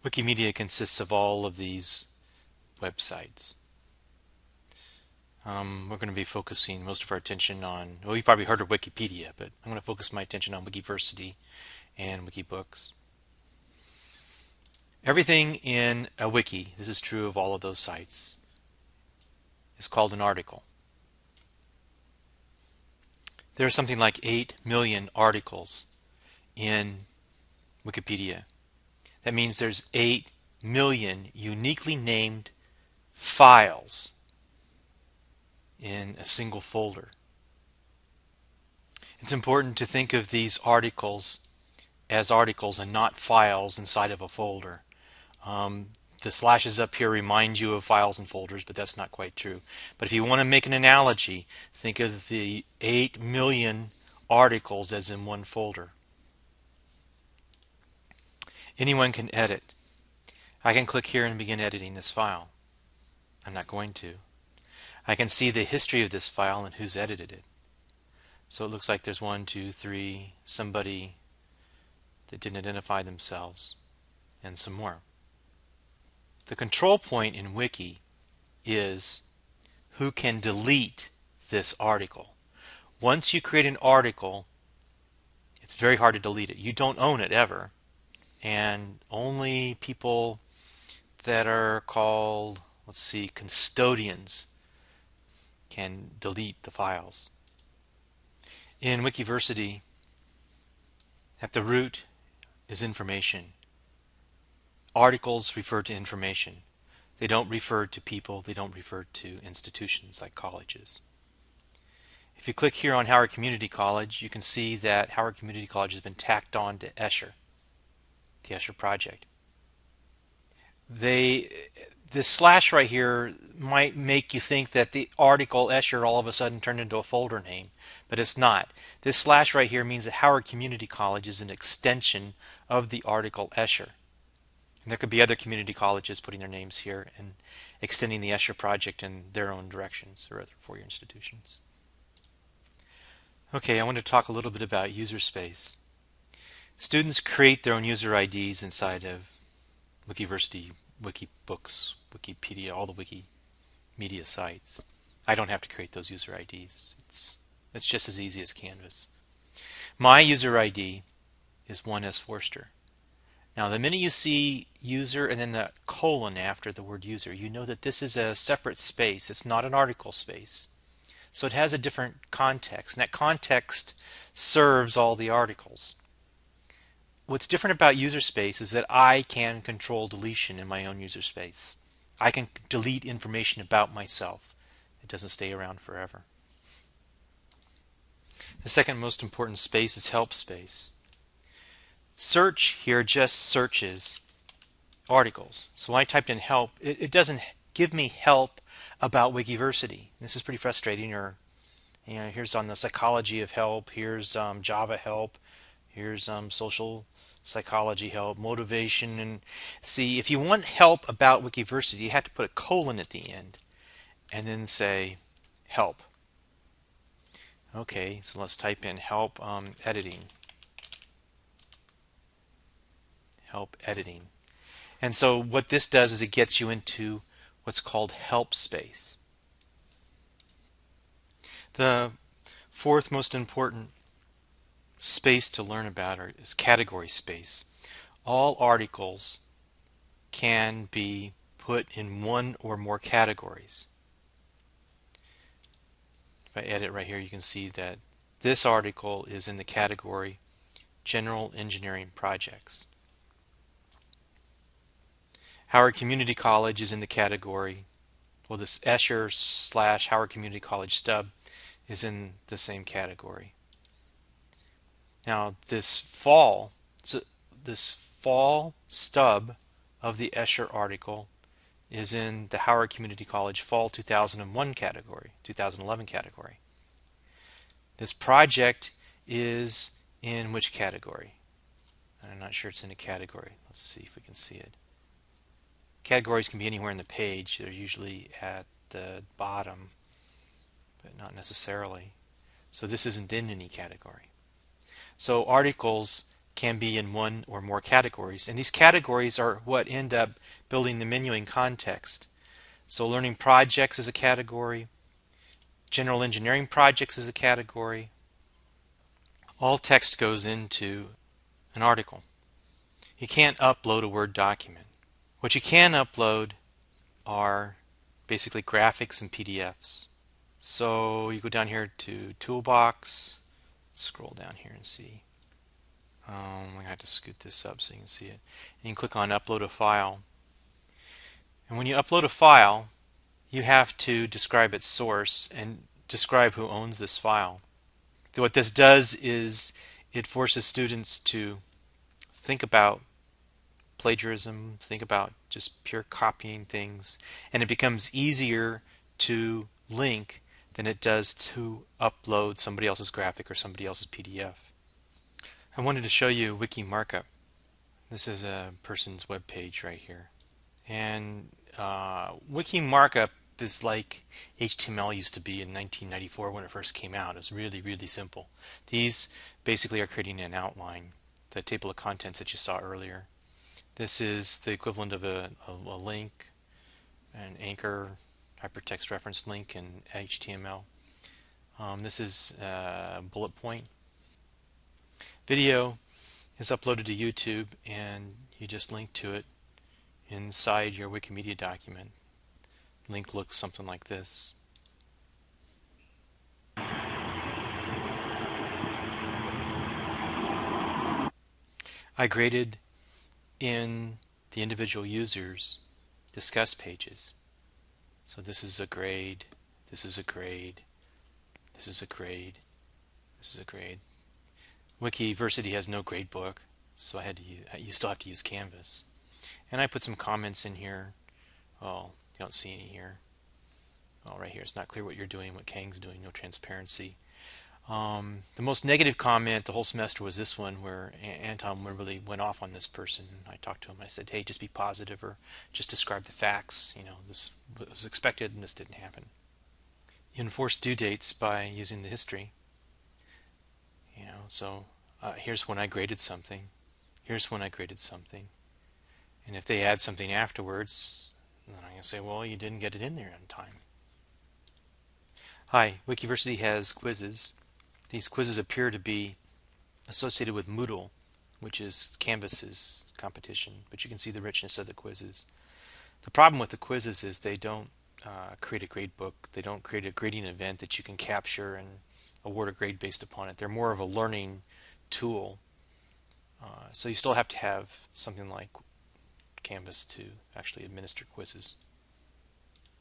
Wikimedia consists of all of these websites. We're going to be focusing most of our attention on, well, you've probably heard of Wikipedia, but I'm going to focus my attention on Wikiversity and Wikibooks. Everything in a wiki, this is true of all of those sites, is called an article. There are something like 8 million articles in Wikipedia. That means there's 8 million uniquely named files in a single folder. It's important to think of these articles as articles and not files inside of a folder. The slashes up here remind you of files and folders, but that's not quite true. But if you want to make an analogy, think of the 8 million articles as in one folder. Anyone can edit. I can click here and begin editing this file. I'm not going to. I can see the history of this file and who's edited it. So it looks like there's 1, 2, 3, somebody that didn't identify themselves, and some more. The control point in Wiki is who can delete this article. Once you create an article, it's very hard to delete it. You don't own it ever, and only people that are called, let's see, custodians can delete the files. In Wikiversity, at the root is information. Articles refer to information. They don't refer to people, they don't refer to institutions like colleges. If you click here on Howard Community College, you can see that Howard Community College has been tacked on to Escher, the Escher project. This slash right here might make you think that the article Escher all of a sudden turned into a folder name, but it's not. This slash right here means that Howard Community College is an extension of the article Escher. And there could be other community colleges putting their names here and extending the Escher project in their own directions or other four-year institutions. Okay, I want to talk a little bit about user space. Students create their own user IDs inside of Wikiversity, Wikibooks, Wikipedia, all the Wikimedia sites. I don't have to create those user IDs. It's just as easy as Canvas. My user ID is 1S Forster. Now, the minute you see user and then the colon after the word user, you know that this is a separate space. It's not an article space. So it has a different context, and that context serves all the articles. What's different about user space is that I can control deletion in my own user space. I can delete information about myself. It doesn't stay around forever. The second most important space is help space. Search here just searches articles. So when I typed in help, it doesn't give me help about Wikiversity. This is pretty frustrating. Or, here's on the psychology of help. Here's Java help. Here's social psychology help, motivation. And see, if you want help about Wikiversity, you have to put a colon at the end and then say help. Okay, so let's type in help editing. Help editing. And so what this does is it gets you into what's called help space. The fourth most important space to learn about is category space. All articles can be put in one or more categories. If I edit right here, you can see that this article is in the category General Engineering Projects. Howard Community College is in the category, well, this Escher / Howard Community College stub is in the same category. Now this fall stub of the Escher article is in the Howard Community College Fall 2001 category, 2011 category. This project is in which category? I'm not sure it's in a category. Let's see if we can see it. Categories can be anywhere in the page. They're usually at the bottom, but not necessarily. So this isn't in any category. So articles can be in one or more categories. And these categories are what end up building the menuing context. So learning projects is a category, general engineering projects is a category. All text goes into an article. You can't upload a Word document. What you can upload are basically graphics and PDFs. So you go down here to Toolbox, scroll down here and see. I'm going to have to scoot this up so you can see it. And you can click on Upload a File. And when you upload a file, you have to describe its source and describe who owns this file. So what this does is it forces students to think about plagiarism, think about just pure copying things, and it becomes easier to link than it does to upload somebody else's graphic or somebody else's PDF. I wanted to show you wiki markup. This is a person's web page right here. And wiki markup is like HTML used to be in 1994 when it first came out. It's really, really simple. These basically are creating an outline, the table of contents that you saw earlier. This is the equivalent of a link, an anchor hypertext reference link in HTML. This is a bullet point. Video is uploaded to YouTube and you just link to it inside your Wikimedia document. Link looks something like this. I graded in the individual users' discuss pages. So this is a grade, this is a grade, this is a grade, this is a grade. Wikiversity has no grade book, so you still have to use Canvas. And I put some comments in here. Oh, you don't see any here. Oh, right here, it's not clear what you're doing, what Kang's doing, no transparency. The most negative comment the whole semester was this one where Anton really went off on this person. I talked to him, I said, hey, just be positive or just describe the facts. You know, this was expected and this didn't happen. You enforce due dates by using the history. You know, so here's when I graded something. Here's when I graded something. And if they add something afterwards, then I'm going to say, well, you didn't get it in there on time. Hi, Wikiversity has quizzes. These quizzes appear to be associated with Moodle, which is Canvas's competition, but you can see the richness of the quizzes. The problem with the quizzes is they don't create a grade book. They don't create a grading event that you can capture and award a grade based upon it. They're more of a learning tool. So you still have to have something like Canvas to actually administer quizzes.